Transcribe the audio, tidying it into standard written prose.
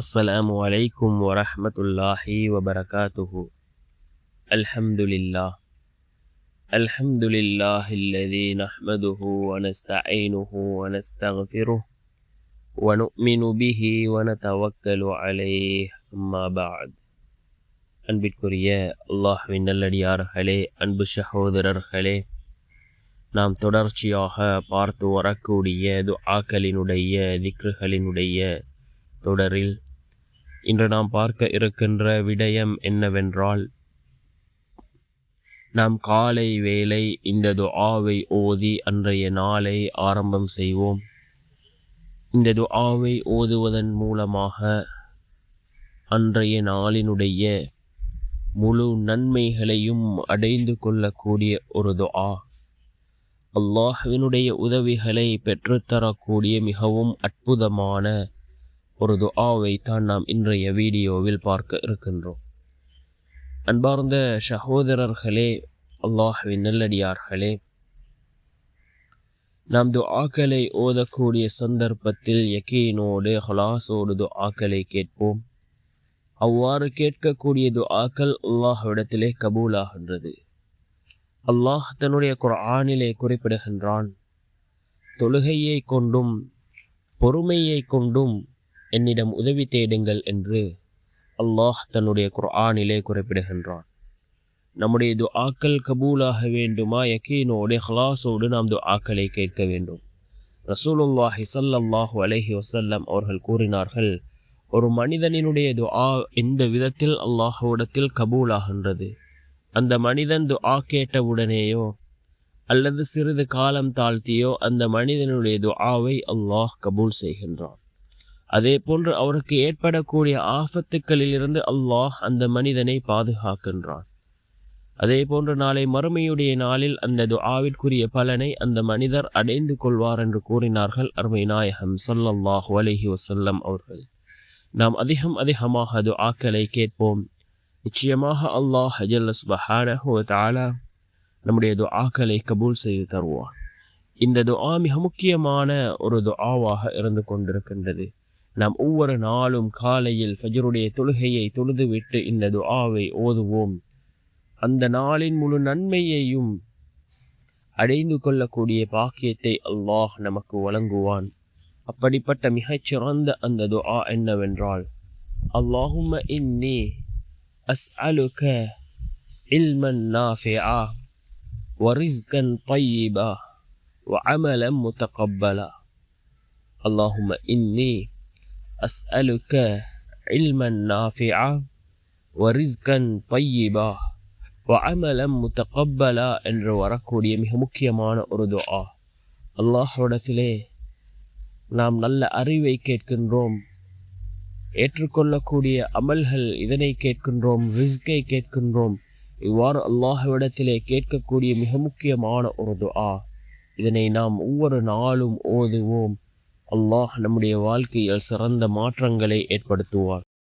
السلام عليكم ورحمة الله وبركاته. الحمد لله الذي نحمده ونستعينه ونستغفره ونؤمن به ونتوكل عليه. أما بعد. அன்பிற்குரிய அல்லாஹ்வின் நல்லடியார்களே, அன்பு சகோதரர்களே, நாம் தொடர்ச்சியாக பார்த்து வரக்கூடிய துஆக்களினுடைய திக்ருகளினுடைய தொடரில் இன்று நாம் பார்க்க இருக்கின்ற விடயம் என்னவென்றால், நாம் காலை வேளை இந்த துஆவை ஓதி அன்றைய நாளை ஆரம்பம் செய்வோம். இந்த துஆவை ஓதுவதன் மூலமாக அன்றைய நாளினுடைய முழு நன்மைகளையும் அடைந்து கொள்ளக்கூடிய ஒரு துஆ, அல்லாஹ்வினுடைய உதவிகளை பெற்றுத்தரக்கூடிய மிகவும் அற்புதமான ஒரு துஆவை தான் நாம் இன்றைய வீடியோவில் பார்க்க இருக்கின்றோம். அன்பார்ந்த சகோதரர்களே, அல்லாஹ்வின் நல்லடியார்களே, நாம் துஆக்களை ஓதக்கூடிய சந்தர்ப்பத்தில் யகீனோடு ஹலாஸோடு துஆக்களை கேட்போம். அவ்வாறு கேட்கக்கூடிய துஆக்கள் அல்லாஹ்விடத்திலே கபூலாகின்றது. அல்லாஹ் தன்னுடைய குர்ஆனிலே குறிப்பிடுகின்றான், தொழுகையை கொண்டும் பொறுமையை கொண்டும் என்னிடம் உதவி தேடுங்கள் என்று அல்லாஹ் தன்னுடைய குர்ஆனிலே குறிப்பிடுகின்றான். நம்முடைய துஆக்கள் கபூலாக வேண்டுமா, யகீனோடு இஹ்லாஸோடு நாம் துஆக்களை கேட்க வேண்டும். ரசூலுல்லாஹி ஸல்லல்லாஹு அலைஹி வஸல்லம் அவர்கள் கூறினார்கள், ஒரு மனிதனினுடைய துஆ எந்த விதத்தில் அல்லாஹ்விடத்தில் கபூலாகின்றது, அந்த மனிதன் துஆ கேட்டவுடனேயோ அல்லது சிறிது காலம் தாழ்த்தியோ அந்த மனிதனுடைய துஆவை அல்லாஹ் கபூல் செய்கின்றான். அதே போன்று அவருக்கு ஏற்படக்கூடிய ஆபத்துக்களிலிருந்து அல்லாஹ் அந்த மனிதனை பாதுகாக்கின்றான். அதே போன்று நாளை மறுமையுடைய நாளில் அந்த துஆவிற்குரிய பலனை அந்த மனிதர் அடைந்து கொள்வார் என்று கூறினார்கள் அருமை நாயகம் ஸல்லல்லாஹு அலைஹி வஸல்லம் அவர்கள். நாம் அதிகமாக துஆக்களை கேட்போம். நிச்சயமாக அல்லாஹ் ஜல்ல சுப்ஹானஹு வ தஆலா நம்முடைய துஆக்களை கபூல் செய்து தருவார். இந்த துஆ மிக முக்கியமான ஒரு துஆவாக இருந்து கொண்டிருக்கின்றது. நாம் ஒவ்வொரு நாளும் காலையில் ஃபஜ்ருடைய தொழுகையை தொழுதுவிட்டு இந்த துஆவை ஓதுவோம். அந்த நாளின் முழு நன்மையையும் அடைந்து கொள்ளக்கூடிய பாக்கியத்தை அல்லாஹ் நமக்கு வழங்குவான். அப்படிப்பட்ட மிகச்சிறந்த அந்த துஆ என்னவென்றால், அல்லாஹும்ம இன்னி அஸ்அலுக இல்மன் நாஃபிஆ வ ரிஸ்கன் தய்யிபா வ அமலன் முத்தகப்பலா. அல்லாஹும்ம இன்னி அஸ்அலுக இல்மன் நாஃபிஆ வ ரிஸ்கன் தய்யிபா வ அமலன் முத்தகப்பலா என்று வரக்கூடிய மிக முக்கியமான ஒரு துஆ. அல்லாஹ்விடத்திலே நாம் நல்ல அறிவை கேட்கின்றோம், ஏற்றுக்கொள்ளக்கூடிய அமல்கள் இதனை கேட்கின்றோம், ரிஸ்கை கேட்கின்றோம். இவ்வாறு அல்லாஹ்விடத்திலே கேட்கக்கூடிய மிக முக்கியமான ஒரு துஆ. இதனை நாம் ஒவ்வொரு நாளும் ஓதுவோம். அல்லாஹ் நம்முடைய வாழ்க்கையில் சிறந்த மாற்றங்களை ஏற்படுத்துவார்.